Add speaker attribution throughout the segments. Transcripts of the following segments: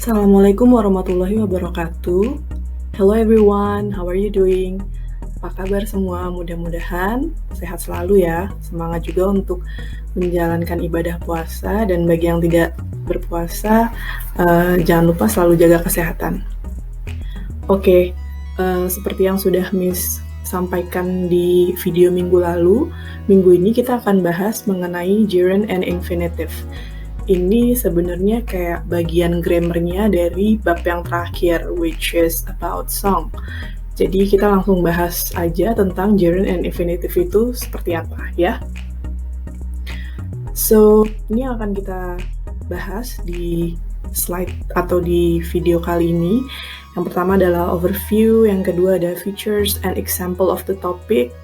Speaker 1: Assalamualaikum warahmatullahi wabarakatuh. Hello everyone, how are you doing? Apa kabar semua? Mudah-mudahan sehat selalu ya. Semangat juga untuk menjalankan ibadah puasa, dan bagi yang tidak berpuasa, jangan lupa selalu jaga kesehatan. Oke, seperti yang sudah Miss sampaikan di video minggu lalu, minggu ini kita akan bahas mengenai gerund and infinitive. Ini sebenarnya kayak bagian grammarnya dari bab yang terakhir, which is about song. Jadi kita langsung bahas aja tentang gerund and infinitive itu seperti apa ya. So, ini yang akan kita bahas di slide atau di video kali ini. Yang pertama adalah overview, yang kedua ada features and example of the topic,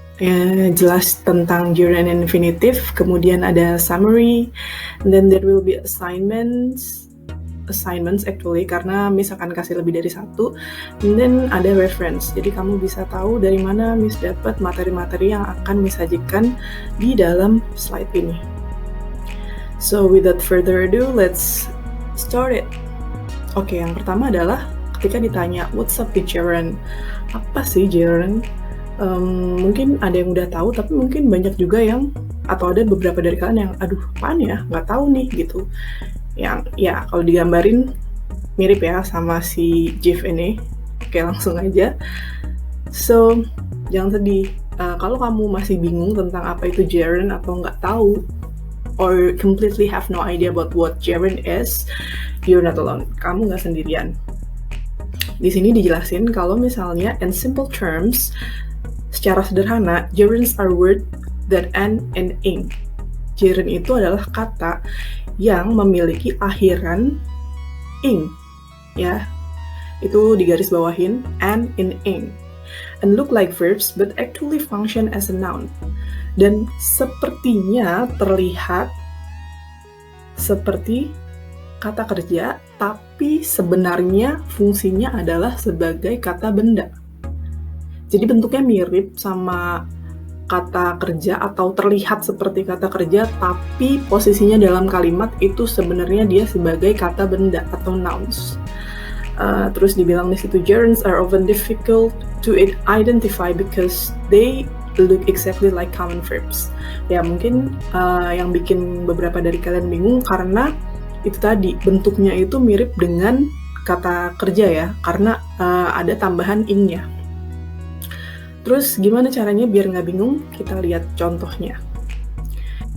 Speaker 1: jelas tentang gerund and infinitive, kemudian ada summary, and then there will be assignments actually, karena Miss akan kasih lebih dari satu, and then ada reference, jadi kamu bisa tahu dari mana Miss dapat materi-materi yang akan Miss sajikan di dalam slide ini. So without further ado, let's start it. Oke, yang pertama adalah ketika ditanya what's up with gerund, apa sih gerund? Mungkin ada yang udah tahu, tapi mungkin banyak juga yang, atau ada beberapa dari kalian yang aduh apaan ya, nggak tahu nih gitu. Yang ya kalau digambarin mirip ya sama si GIF ini. Oke, langsung aja. So jangan sedih kalau kamu masih bingung tentang apa itu gerund atau nggak tahu, or completely have no idea about what gerund is, you're not alone. Kamu nggak sendirian. Di sini dijelasin kalau misalnya in simple terms, secara sederhana, gerunds are words that end in ing. Gerund itu adalah kata yang memiliki akhiran ing, ya. Itu digaris bawahin, end in ing, and look like verbs but actually function as a noun. Dan sepertinya terlihat seperti kata kerja, tapi sebenarnya fungsinya adalah sebagai kata benda. Jadi bentuknya mirip sama kata kerja atau terlihat seperti kata kerja, tapi posisinya dalam kalimat itu sebenarnya dia sebagai kata benda atau nouns. Terus dibilang di situ, gerunds are often difficult to identify because they look exactly like common verbs. Ya mungkin yang bikin beberapa dari kalian bingung karena itu tadi bentuknya itu mirip dengan kata kerja ya, karena ada tambahan ing-nya. Terus gimana caranya biar nggak bingung? Kita lihat contohnya.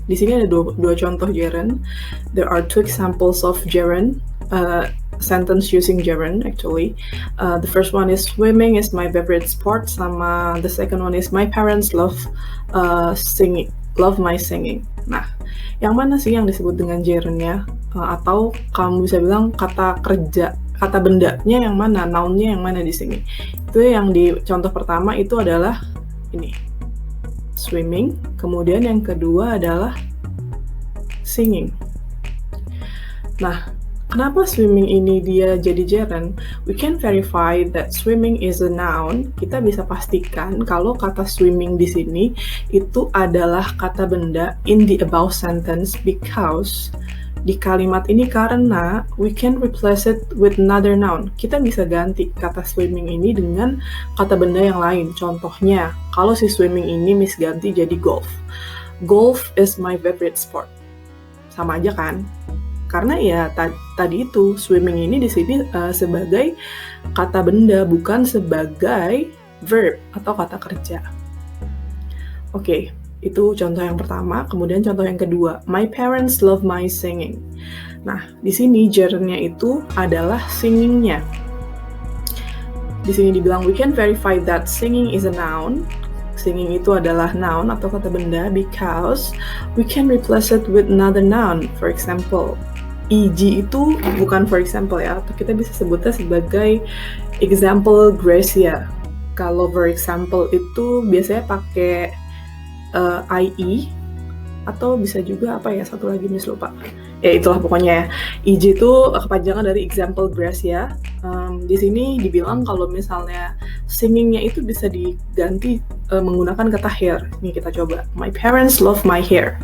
Speaker 1: Di sini ada dua contoh gerund. There are two examples of gerund, sentence using gerund actually. The first one is swimming is my favorite sport, sama the second one is my parents love my singing. Nah, yang mana sih yang disebut dengan gerundnya? Atau kamu bisa bilang kata kerja, kata bendanya yang mana, nounnya yang mana di sini? Itu yang di contoh pertama itu adalah ini, swimming. Kemudian yang kedua adalah singing. Nah, kenapa swimming ini dia jadi gerund? We can verify that swimming is a noun. Kita bisa pastikan kalau kata swimming di sini itu adalah kata benda in the above sentence because di kalimat ini karena we can replace it with another noun. Kita bisa ganti kata swimming ini dengan kata benda yang lain. Contohnya, kalau si swimming ini Miss ganti jadi golf. Golf is my favorite sport. Sama aja kan? Karena ya tadi itu swimming ini di sini sebagai kata benda, bukan sebagai verb atau kata kerja. Oke. Itu contoh yang pertama. Kemudian contoh yang kedua, my parents love my singing. Nah, di sini gerundnya itu adalah singing-nya. Di sini dibilang we can verify that singing is a noun. Singing itu adalah noun atau kata benda because we can replace it with another noun. For example, eg itu bukan for example ya, atau kita bisa sebutnya sebagai example Gracia. Kalau for example itu biasanya pakai IE, atau bisa juga apa ya, satu lagi Miss lupa. Ya itulah pokoknya ya. EG itu kepanjangan dari example Gracia. Di sini dibilang kalau misalnya singingnya itu bisa diganti menggunakan kata hair. Nih kita coba. My parents love my hair.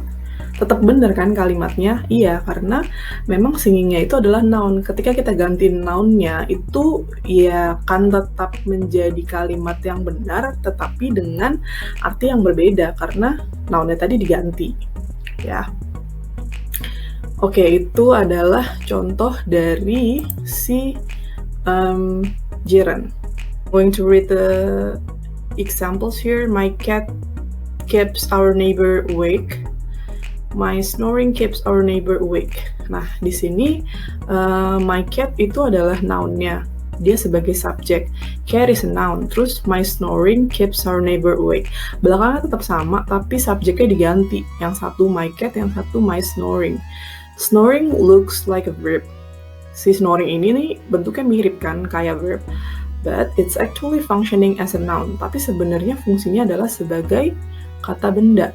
Speaker 1: Tetap benar kan kalimatnya? Iya, karena memang singingnya itu adalah noun. Ketika kita ganti nounnya, itu ya kan tetap menjadi kalimat yang benar, tetapi dengan arti yang berbeda, karena nounnya tadi diganti. Ya. Oke, itu adalah contoh dari si gerund. Going to read the examples here. My cat keeps our neighbor awake. My snoring keeps our neighbor awake. Nah, di sini my cat itu adalah noun-nya. Dia sebagai subjek. Cat is a noun. Terus my snoring keeps our neighbor awake. Belakangnya tetap sama, tapi subjeknya diganti. Yang satu my cat, yang satu my snoring. Snoring looks like a verb. Si snoring ini nih bentuknya mirip kan, kayak verb. But it's actually functioning as a noun. Tapi sebenarnya fungsinya adalah sebagai kata benda.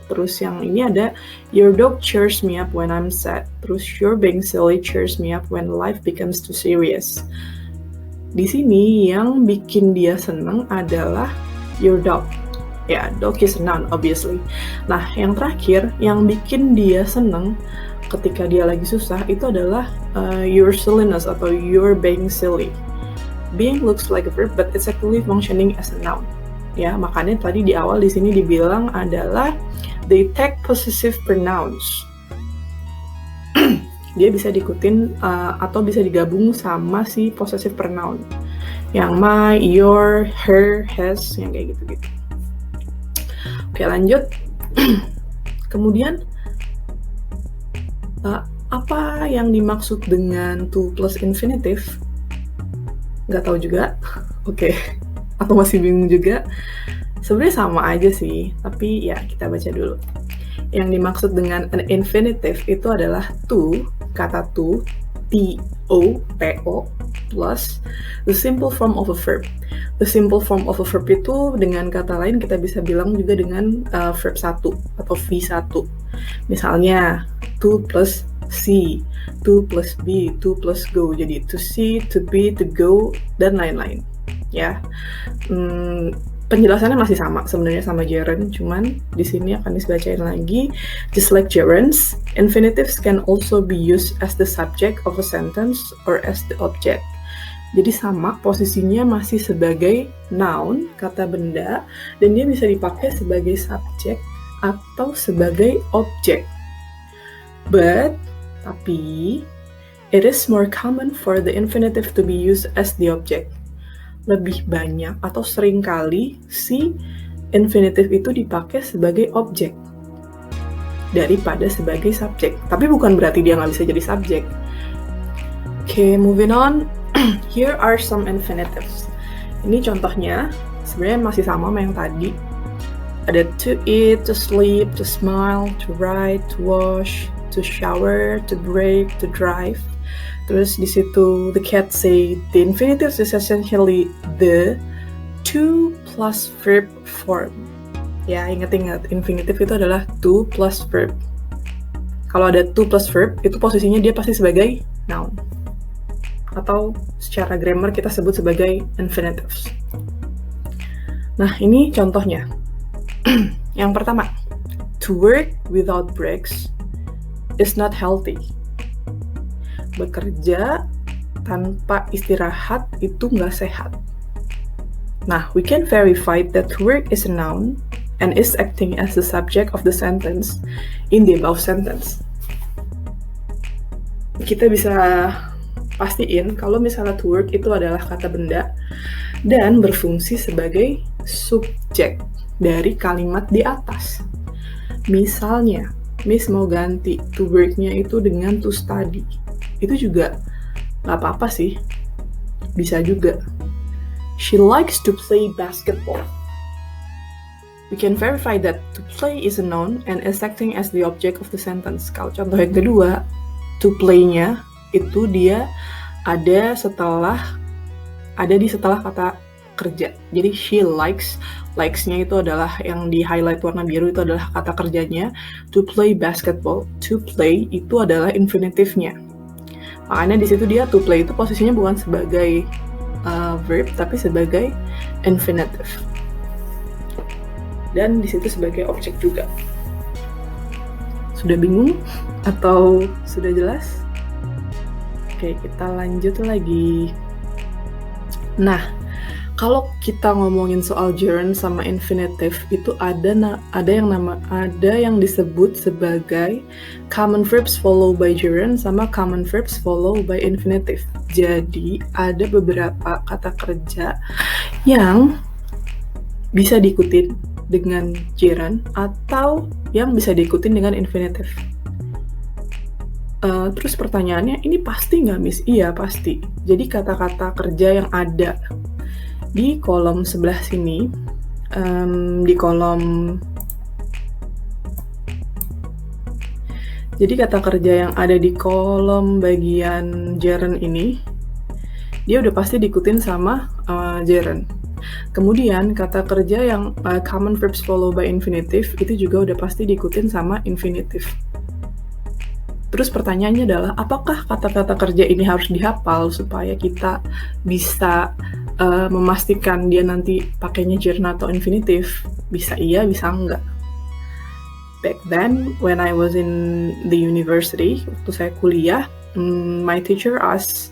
Speaker 1: Terus yang ini ada, your dog cheers me up when I'm sad. Terus your being silly cheers me up when life becomes too serious. Di sini yang bikin dia seneng adalah your dog. Ya, dog is a noun, obviously. Nah, yang terakhir, yang bikin dia seneng ketika dia lagi susah, itu adalah your silliness atau your being silly. Being looks like a verb, but it's actually functioning as a noun. Ya, makanya tadi di awal di sini dibilang adalah they take possessive pronouns. Dia bisa diikutin atau bisa digabung sama si possessive pronoun. Yang my, your, her, has, yang kayak gitu-gitu. Oke, lanjut. Kemudian apa yang dimaksud dengan to plus infinitive? Nggak tahu juga. Oke. Atau masih bingung juga. Sebenarnya sama aja sih, tapi ya kita baca dulu. Yang dimaksud dengan an infinitive itu adalah to, kata to, T-O, plus the simple form of a verb. The simple form of a verb itu dengan kata lain kita bisa bilang juga dengan verb 1 atau V1. Misalnya, to plus see, to plus be, to plus go. Jadi to see, to be, to go, dan lain-lain. Ya, penjelasannya masih sama sebenarnya sama gerund, cuman di sini akan dibacain lagi. Just like gerunds, infinitives can also be used as the subject of a sentence or as the object. Jadi sama, posisinya masih sebagai noun, kata benda, dan dia bisa dipakai sebagai subjek atau sebagai objek. Tapi, it is more common for the infinitive to be used as the object. Lebih banyak atau sering kali si infinitive itu dipakai sebagai objek daripada sebagai subjek. Tapi bukan berarti dia nggak bisa jadi subjek. Okay, moving on. Here are some infinitives. Ini contohnya, sebenarnya masih sama sama yang tadi. Ada to eat, to sleep, to smile, to write, to wash, to shower, to break, to drive. Terus di situ the cat say the infinitive is essentially the to plus verb form. Ya, ingat-ingat, infinitive itu adalah to plus verb. Kalau ada to plus verb, itu posisinya dia pasti sebagai noun. Atau secara grammar kita sebut sebagai infinitives. Nah, ini contohnya. Yang pertama, to work without breaks is not healthy. Bekerja tanpa istirahat itu nggak sehat. Nah, we can verify that work is a noun and is acting as the subject of the sentence in the above sentence. Kita bisa pastiin kalau misalnya to work itu adalah kata benda dan berfungsi sebagai subjek dari kalimat di atas. Misalnya, Miss mau ganti to work-nya itu dengan to study. Itu juga nggak apa-apa sih, bisa juga. She likes to play basketball. We can verify that to play is a noun and is acting as the object of the sentence. Kalau contoh yang kedua, to play-nya itu dia ada di setelah kata kerja. Jadi she likes-nya itu adalah yang di highlight warna biru, itu adalah kata kerjanya. To play basketball, to play itu adalah infinitive-nya. Makanya di situ dia to play itu posisinya bukan sebagai verb tapi sebagai infinitive. Dan di situ sebagai objek juga. Sudah bingung atau sudah jelas? Oke, kita lanjut lagi. Nah, kalau kita ngomongin soal gerund sama infinitive itu ada yang disebut sebagai common verbs follow by gerund sama common verbs follow by infinitive. Jadi ada beberapa kata kerja yang bisa diikutin dengan gerund atau yang bisa diikutin dengan infinitive. Terus pertanyaannya, ini pasti nggak, Miss? Iya, pasti. Jadi kata-kata kerja yang ada di kolom sebelah sini, jadi kata kerja yang ada di kolom bagian gerund ini, dia udah pasti diikutin sama gerund. Kemudian kata kerja yang common verbs follow by infinitive itu juga udah pasti diikutin sama infinitive. Terus pertanyaannya adalah, apakah kata-kata kerja ini harus dihafal supaya kita bisa memastikan dia nanti pakainya gerund atau infinitive? Bisa iya, bisa enggak. Back then, when I was in the university, waktu saya kuliah, my teacher asked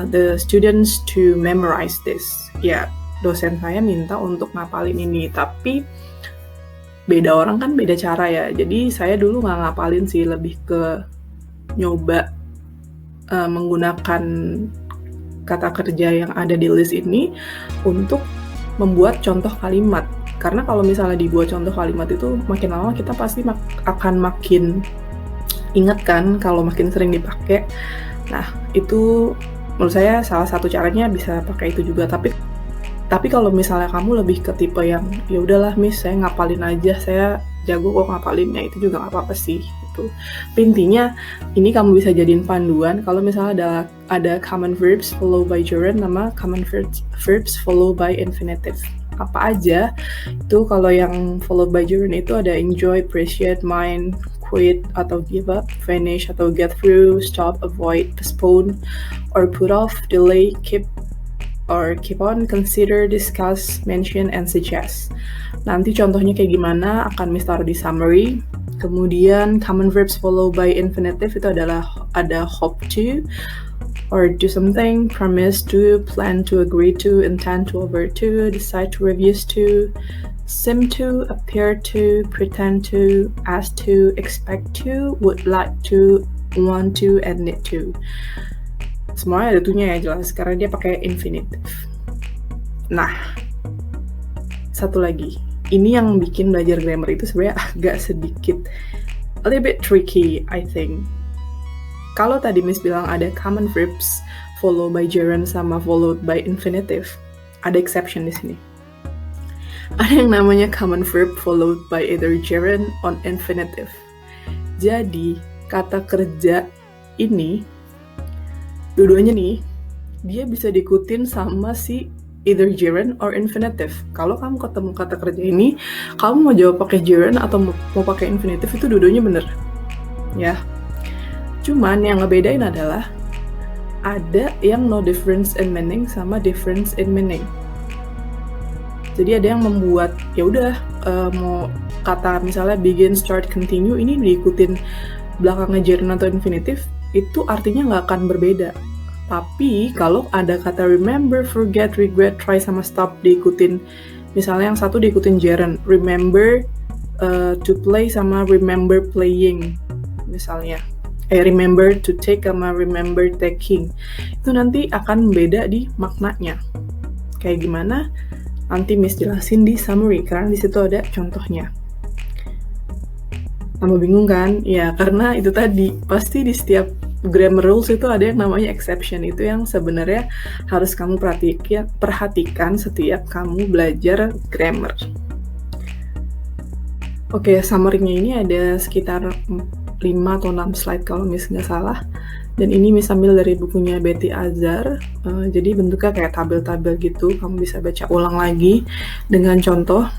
Speaker 1: the students to memorize this. Ya, dosen saya minta untuk ngapalin ini, tapi beda orang kan beda cara ya. Jadi saya dulu nggak ngapalin sih, lebih ke nyoba menggunakan kata kerja yang ada di list ini untuk membuat contoh kalimat. Karena kalau misalnya dibuat contoh kalimat itu makin lama kita pasti akan makin ingat kan kalau makin sering dipakai. Nah, itu menurut saya salah satu caranya bisa pakai itu juga. Tapi kalau misalnya kamu lebih ke tipe yang ya udahlah Miss, saya ngapalin aja, saya jago kok ngapalinnya, itu juga nggak apa-apa sih gitu. Intinya ini kamu bisa jadiin panduan kalau misalnya ada common verbs follow by gerund sama common verbs follow by infinitive. Apa aja itu? Kalau yang follow by gerund itu ada enjoy, appreciate, mind, quit atau give up, finish atau get through, stop, avoid, postpone, or put off, delay, keep on, consider, discuss, mention, and suggest. Nanti contohnya kayak gimana akan Miss taruh di summary. Kemudian common verbs follow by infinitive itu adalah ada hope to, or do something, promise to, plan to, agree to, intend to, over to, decide to, refuse to, seem to, appear to, pretend to, ask to, expect to, would like to, want to, and need to. Semuanya ada tuhnya ya jelas, karena dia pakai infinitive. Nah, satu lagi. Ini yang bikin belajar grammar itu sebenarnya agak sedikit a little bit tricky, I think. Kalau tadi Miss bilang ada common verbs followed by gerund sama followed by infinitive, ada exception di sini. Ada yang namanya common verb followed by either gerund or infinitive. Jadi, kata kerja ini dua-duanya nih, dia bisa diikutin sama si either gerund or infinitive. Kalau kamu ketemu kata kerja ini, kamu mau jawab pakai gerund atau mau pakai infinitive, itu dua-duanya bener. Ya. Cuman yang ngebedain adalah ada yang no difference in meaning sama difference in meaning. Jadi ada yang membuat ya udah mau kata misalnya begin, start, continue ini diikutin belakangnya gerund atau infinitive, itu artinya nggak akan berbeda. Tapi kalau ada kata remember, forget, regret, try, sama stop diikutin, misalnya yang satu diikutin gerund, remember to play sama remember playing, misalnya. Remember to take sama remember taking. Itu nanti akan beda di maknanya. Kayak gimana? Nanti Miss jelasin di summary, karena di situ ada contohnya. Kamu bingung kan? Ya, karena itu tadi, pasti di setiap grammar rules itu ada yang namanya exception. Itu yang sebenarnya harus kamu perhatikan setiap kamu belajar grammar. Oke, summary-nya ini ada sekitar 5 atau 6 slide kalau Miss nggak salah. Dan ini Miss ambil dari bukunya Betty Azar. Jadi bentuknya kayak tabel-tabel gitu. Kamu bisa baca ulang lagi dengan contoh.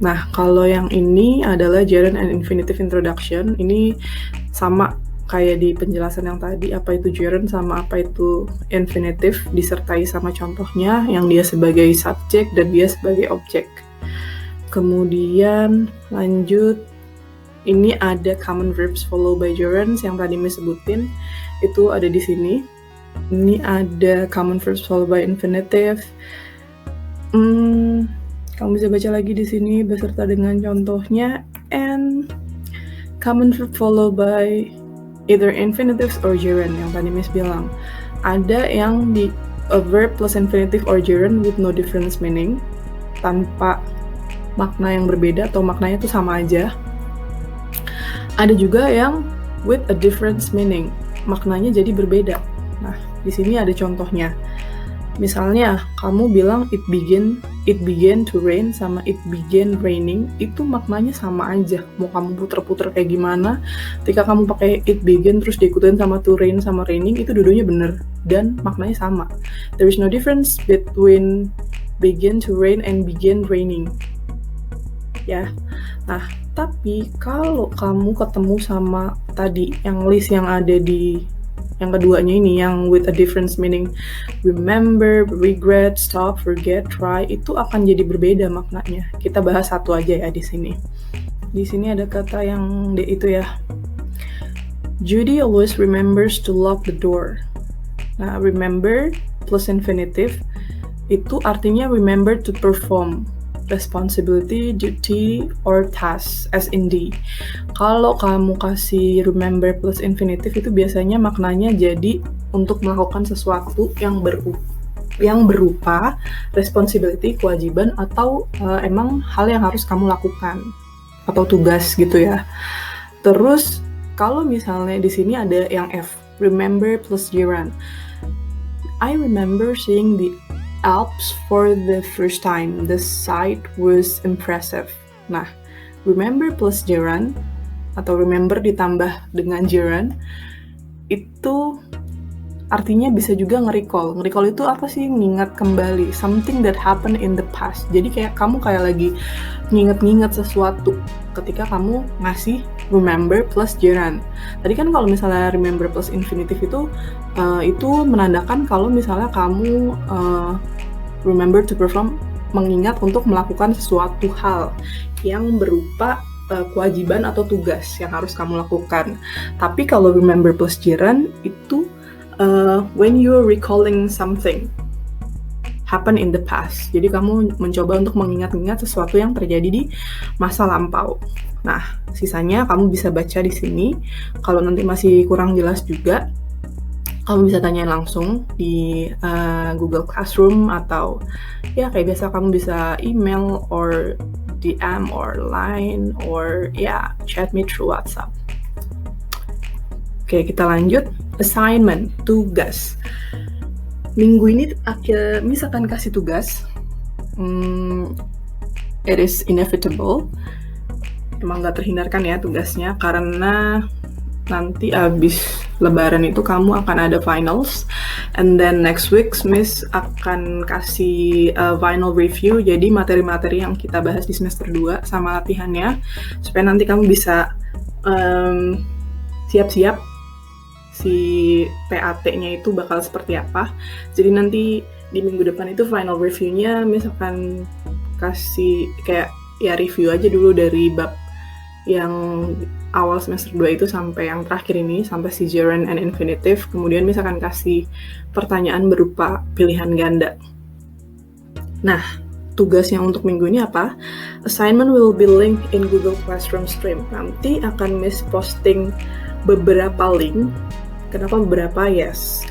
Speaker 1: Nah, kalau yang ini adalah gerund and infinitive introduction. Ini sama kayak di penjelasan yang tadi, apa itu gerund sama apa itu infinitive, disertai sama contohnya yang dia sebagai subjek dan dia sebagai objek. Kemudian lanjut, Ini ada common verbs followed by gerunds yang tadi Miss sebutin, itu ada di sini. Ini ada common verbs followed by infinitive. Kamu bisa baca lagi di sini beserta dengan contohnya. And common verb followed by either infinitives or gerund yang tadi Miss bilang. Ada yang di a verb plus infinitive or gerund with no difference meaning, tanpa makna yang berbeda atau maknanya itu sama aja. Ada juga yang with a difference meaning, maknanya jadi berbeda. Nah, di sini ada contohnya. Misalnya, kamu bilang it began to rain sama it began raining, itu maknanya sama aja. Mau kamu puter-puter kayak gimana, ketika kamu pakai it began terus diikutin sama to rain sama raining, itu dua-duanya bener dan maknanya sama. There is no difference between began to rain and began raining. Ya. Nah, tapi kalau kamu ketemu sama tadi yang list yang ada di yang keduanya ini, yang with a difference meaning, remember, regret, stop, forget, try, itu akan jadi berbeda maknanya. Kita bahas satu aja ya di sini. Di sini ada kata yang itu ya. Judy always remembers to lock the door. Nah, remember plus infinitive itu artinya remember to perform responsibility, duty, or task, as in D. Kalau kamu kasih remember plus infinitive itu biasanya maknanya jadi untuk melakukan sesuatu yang berupa responsibility, kewajiban, atau emang hal yang harus kamu lakukan atau tugas gitu ya. Terus kalau misalnya di sini ada yang F, remember plus gerund. I remember seeing the Alps for the first time. The sight was impressive. Nah, remember plus gerund atau remember ditambah dengan gerund itu artinya bisa juga nge-recall. Nge-recall itu apa sih? Ngingat kembali. Something that happened in the past. Jadi kamu lagi nginget-nginget sesuatu ketika kamu ngasih remember plus gerund. Tadi kan kalau misalnya remember plus infinitive itu menandakan kalau misalnya kamu remember to perform, mengingat untuk melakukan sesuatu hal yang berupa kewajiban atau tugas yang harus kamu lakukan. Tapi kalau remember plus gerund itu when you're recalling something happen in the past. Jadi kamu mencoba untuk mengingat-ingat sesuatu yang terjadi di masa lampau. Nah, sisanya kamu bisa baca di sini. Kalau nanti masih kurang jelas juga, kamu bisa tanya langsung di Google Classroom atau ya kayak biasa kamu bisa email or DM or Line or ya chat me through WhatsApp. Oke, kita lanjut. Assignment, tugas. Minggu ini misalkan kasih tugas, it is inevitable. Emang gak terhindarkan ya tugasnya, karena nanti abis lebaran itu kamu akan ada finals, and then next week Miss akan kasih final review, jadi materi-materi yang kita bahas di semester 2 sama latihannya, supaya nanti kamu bisa siap-siap si PAT-nya itu bakal seperti apa. Jadi nanti di minggu depan itu final review-nya Miss akan kasih kayak ya review aja dulu dari bab yang awal semester 2 itu sampai yang terakhir ini, sampai si gerund and infinitive. Kemudian Miss akan kasih pertanyaan berupa pilihan ganda. Nah, tugas yang untuk minggu ini apa? Assignment will be linked in Google Classroom Stream. Nanti akan Miss posting beberapa link. Kenapa beberapa? Yes,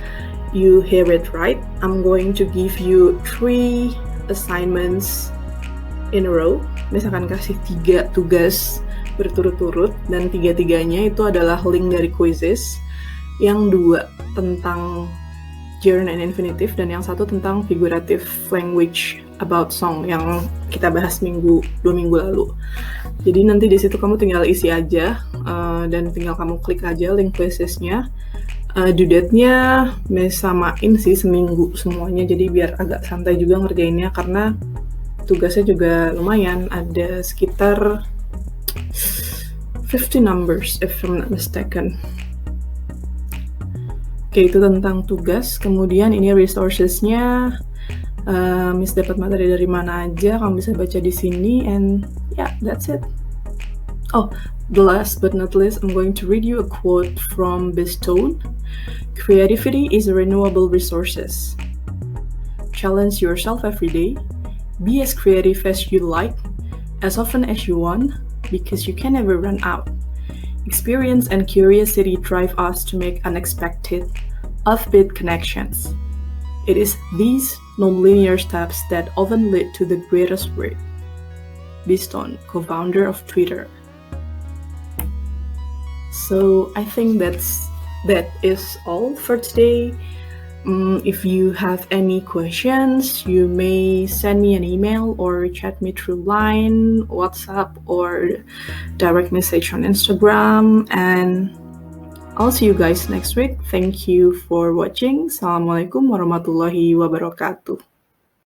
Speaker 1: you hear it right. I'm going to give you 3 assignments in a row. Miss akan kasih 3 tugas berturut-turut, dan 3-3-nya itu adalah link dari quizzes. Yang 2 tentang gerund and infinitive, dan yang 1 tentang figurative language about song yang kita bahas 2 minggu lalu. Jadi nanti di situ kamu tinggal isi aja dan tinggal kamu klik aja link quizzesnya. Due date-nya Miss samain sih seminggu semuanya, jadi biar agak santai juga ngerjainnya, karena tugasnya juga lumayan, ada sekitar 50 numbers if I'm not mistaken. Oke, itu tentang tugas. Kemudian ini resources-nya, Miss dapat materi dari mana aja, kamu bisa baca di sini, and yeah, that's it. Oh, the last but not least, I'm going to read you a quote from Bestone. Creativity is a renewable resources. Challenge yourself every day. Be as creative as you like, as often as you want, because you can never run out. Experience and curiosity drive us to make unexpected, offbeat connections. It is these non-linear steps that often lead to the greatest work. Bestone, co-founder of Twitter. So I think that is all for today. If you have any questions, you may send me an email or chat me through Line, WhatsApp, or direct message on Instagram. And I'll see you guys next week. Thank you for watching. Assalamualaikum warahmatullahi wabarakatuh.